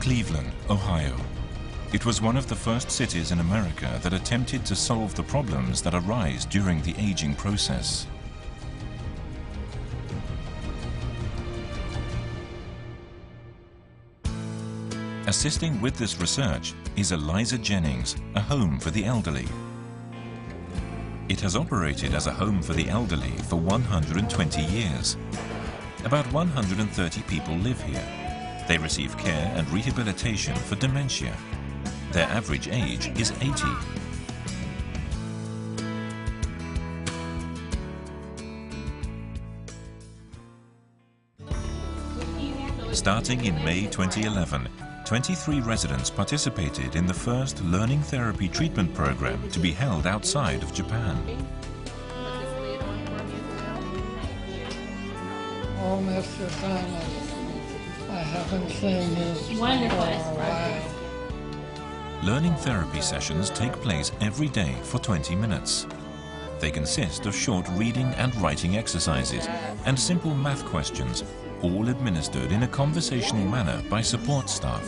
Cleveland, Ohio. It was one of the first cities in America that attempted to solve the problems that arise during the aging process. Assisting with this research is Eliza Jennings, a home for the elderly. It has operated as a home for the elderly for 120 years. About 130 people live here. They receive care and rehabilitation for dementia. Their average age is 80. Starting in May 2011, 23 residents participated in the first learning therapy treatment program to be held outside of Japan. Oh, Mr. Thomas, I haven't seen his Wonderful. for a while. Learning therapy sessions take place every day for 20 minutes. They consist of short reading and writing exercises and simple math questions, all administered in a conversational manner by support staff.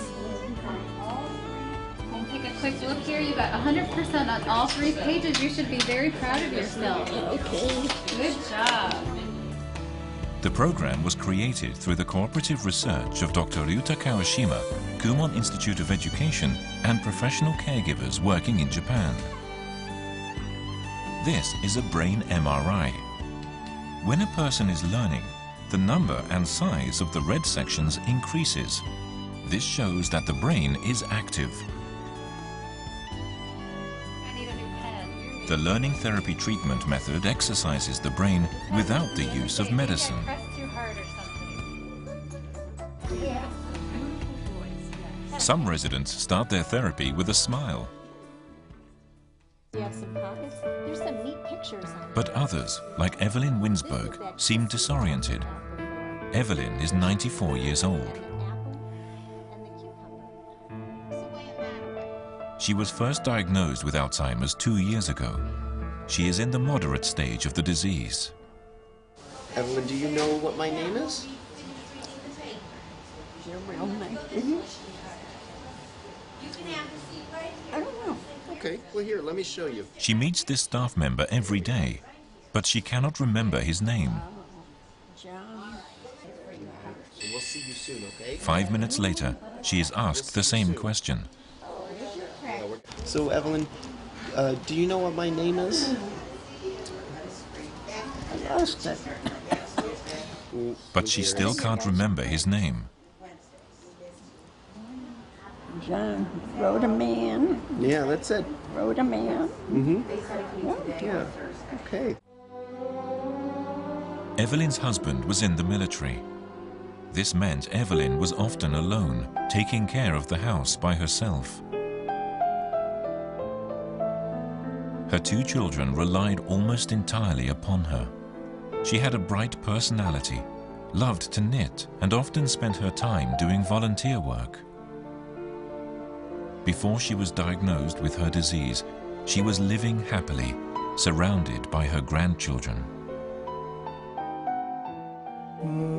And take a quick look here. You got 100% on all 3 pages. You should be very proud of yourself. Okay. Good job. The program was created through the cooperative research of Dr. Ryuta Kawashima, Kumon Institute of Education, and professional caregivers working in Japan. This is a brain MRI. When a person is learning, the number and size of the red sections increases. This shows that the brain is active. I need a new pen. The learning therapy treatment method exercises the brain without the use of medicine. Press too hard or something. Yeah. Some residents start their therapy with a smile, You have some pockets? There's some neat pictures on but others, like Evelyn Winsberg, seem disoriented. Evelyn is 94 years old. She was first diagnosed with Alzheimer's 2 years ago. She is in the moderate stage of the disease. Evelyn, do you know what my name is? Your real name? I don't know. Okay, well here, let me show you. She meets this staff member every day, but she cannot remember his name. John. So we'll see you soon, okay? 5 minutes later, she is asked the same question. So Evelyn, do you know what my name is? I lost it. But she still can't remember his name. John wrote a man. Yeah, that's it. Wrote a man. Mm-hmm. Yeah. Yeah. Okay. Evelyn's husband was in the military. This meant Evelyn was often alone, taking care of the house by herself. Her 2 children relied almost entirely upon her. She had a bright personality, loved to knit, and often spent her time doing volunteer work. Before she was diagnosed with her disease, she was living happily, surrounded by her grandchildren.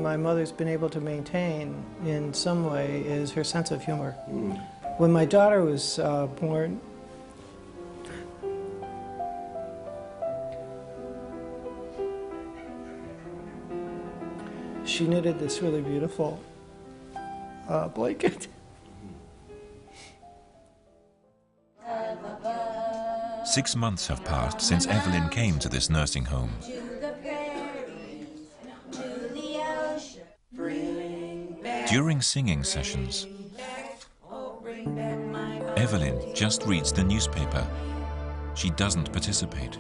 My mother's been able to maintain in some way is her sense of humor. When my daughter was born, she knitted this really beautiful blanket. 6 months have passed since Evelyn came to this nursing home. During singing sessions, Evelyn just reads the newspaper. She doesn't participate.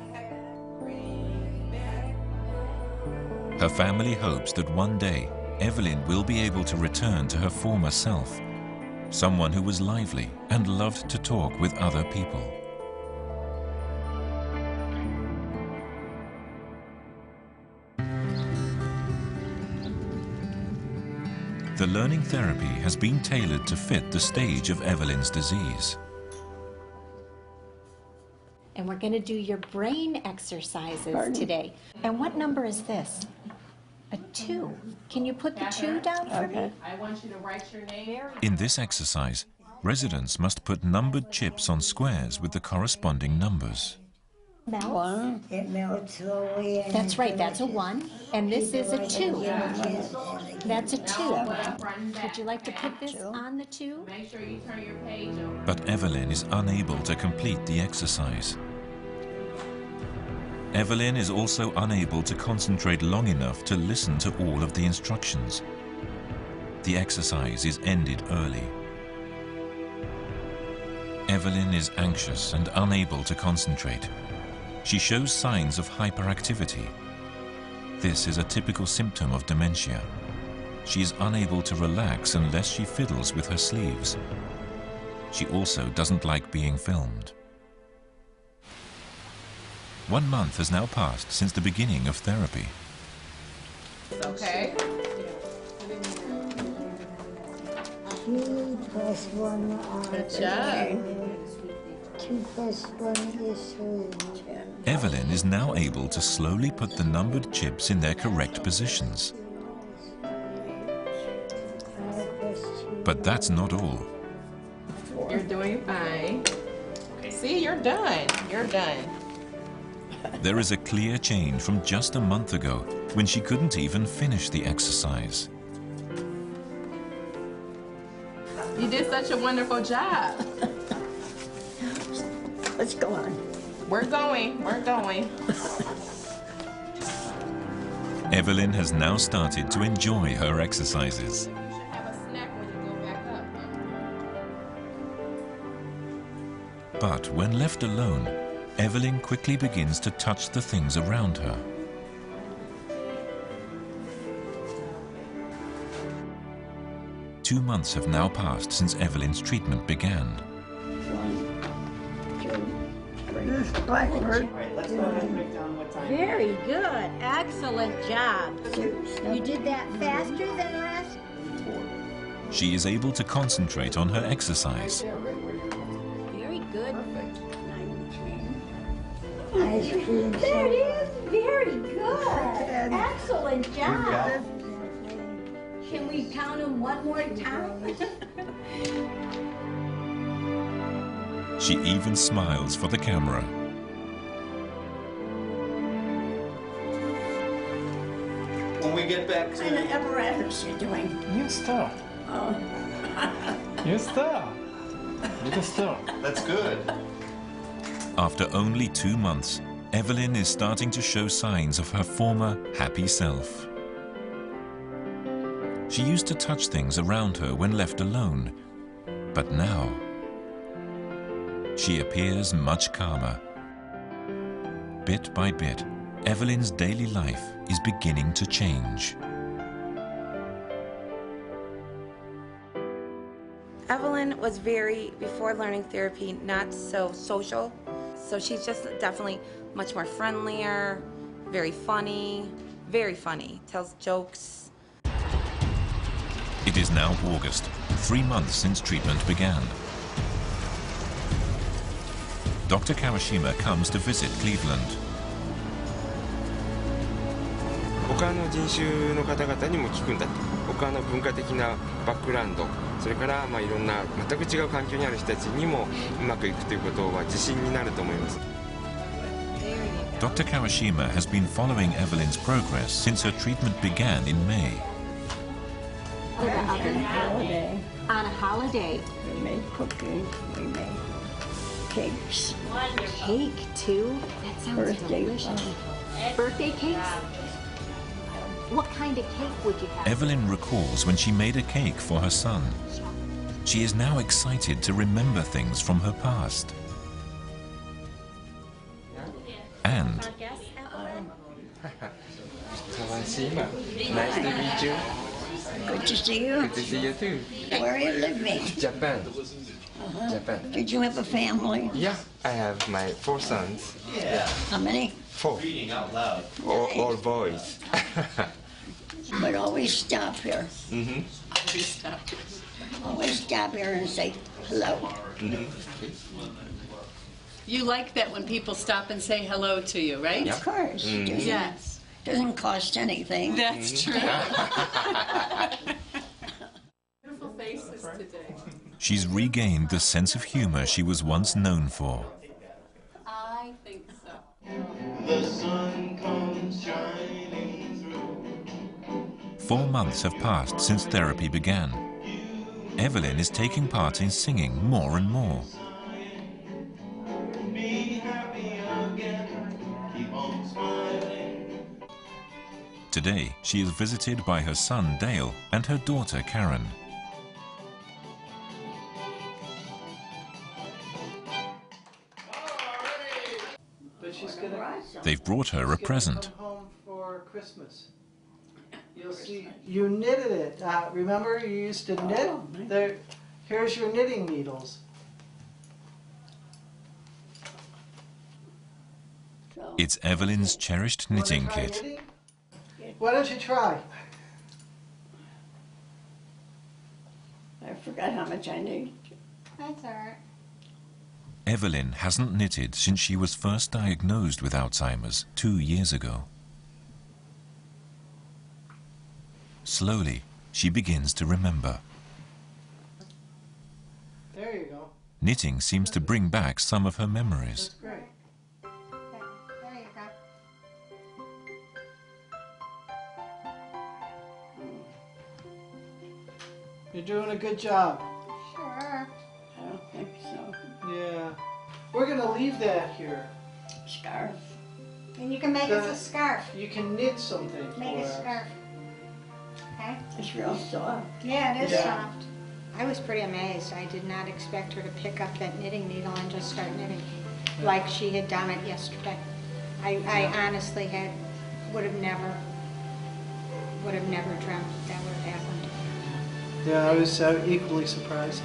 Her family hopes that one day Evelyn will be able to return to her former self, someone who was lively and loved to talk with other people. The learning therapy has been tailored to fit the stage of Evelyn's disease. And we're going to do your brain exercises today. And what number is this? A 2. Can you put the 2 down for me? I want you to write your name. In this exercise, residents must put numbered chips on squares with the corresponding numbers. Melts. It melts slowly. And That's right, that's a 1. And this is a 2. That's a 2. Would you like to put this on the 2? Make sure you turn your page over. But Evelyn is unable to complete the exercise. Evelyn is also unable to concentrate long enough to listen to all of the instructions. The exercise is ended early. Evelyn is anxious and unable to concentrate. She shows signs of hyperactivity. This is a typical symptom of dementia. She is unable to relax unless she fiddles with her sleeves. She also doesn't like being filmed. 1 month has now passed since the beginning of therapy. Okay. 2 plus 1 are Good job. 2 plus 1 is 3. Evelyn is now able to slowly put the numbered chips in their correct positions. But that's not all. You're doing fine. See, you're done. You're done. There is a clear change from just a month ago when she couldn't even finish the exercise. You did such a wonderful job. Let's go on. We're going. We're going. Evelyn has now started to enjoy her exercises. You should have a snack when you go back up. But when left alone, Evelyn quickly begins to touch the things around her. Two months have now passed since Evelyn's treatment began. 1, 2, 3. This blackbird. Very good. Excellent job. You did that faster than last? She is able to concentrate on her exercise. Very good. Ice cream. There it is. Very good. Excellent job. Can we count them one more time? She even smiles for the camera. When we get back What kind of apparatus you doing? New stuff. Oh. New stuff. Little stuff. That's good. After only 2 months, Evelyn is starting to show signs of her former happy self. She used to touch things around her when left alone, but now she appears much calmer. Bit by bit, Evelyn's daily life is beginning to change. Evelyn was before learning therapy, not so social. So she's just definitely much more friendlier, very funny, tells jokes. It is now August, 3 months since treatment began. Dr. Kawashima comes to visit Cleveland. 他の人種の方々にも聞くんだと、他の文化的なバックグラウンド、それからいろんな全く違う環境にある人たちにもうまくいくということは自信になると思います。 Dr. Kawashima has been following Evelyn's progress since her treatment began in May. Holiday. On a holiday. We made cookies. We made cakes. Cake, too? That sounds Birthday delicious. Birthday cakes? What kind of cake would you have? Evelyn recalls when she made a cake for her son. She is now excited to remember things from her past. And Nice to meet you. Good to see you. Good to see you too. Where are you living? Japan. Japan. Did you have a family? Yeah, I have my 4 sons. How many? 4. All boys. But always stop here. Mm-hmm. Always stop here and say hello. Mm-hmm. You like that when people stop and say hello to you, right? Yeah. Of course. Mm. Do you? Yes. Doesn't cost anything. That's true. Beautiful faces today. She's regained the sense of humor she was once known for. I think so. The sun comes shining through. 4 months have passed since therapy began. Evelyn is taking part in singing more and more. Be happy again. Keep on smiling. Today, she is visited by her son Dale and her daughter Karen. But she's gonna They've brought her a present. come home for Christmas. You'll see, you knitted it. Remember, you used to knit? There, here's your knitting needles. It's Evelyn's cherished knitting Wanna try kit. knitting? Why don't you try? I forgot how much I need. That's alright. Evelyn hasn't knitted since she was first diagnosed with Alzheimer's 2 years ago. Slowly, she begins to remember. There you go. Knitting seems to bring back some of her memories. That's great. There you go. You're doing a good job. Sure. I don't think so. Yeah. We're gonna leave that here. Scarf. And you can make us a scarf. You can knit something Make for a us. scarf. Okay? It's real soft. Yeah, it is Yeah. soft. I was pretty amazed. I did not expect her to pick up that knitting needle and just start knitting like she had done it yesterday. I honestly would have never dreamt that would have happened. Yeah, I was equally surprised.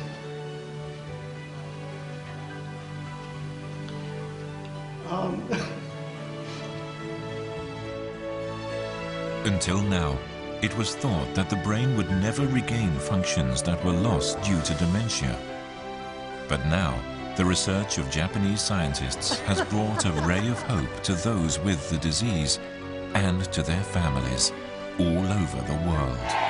Until now, it was thought that the brain would never regain functions that were lost due to dementia. But now, the research of Japanese scientists has brought a ray of hope to those with the disease and to their families all over the world.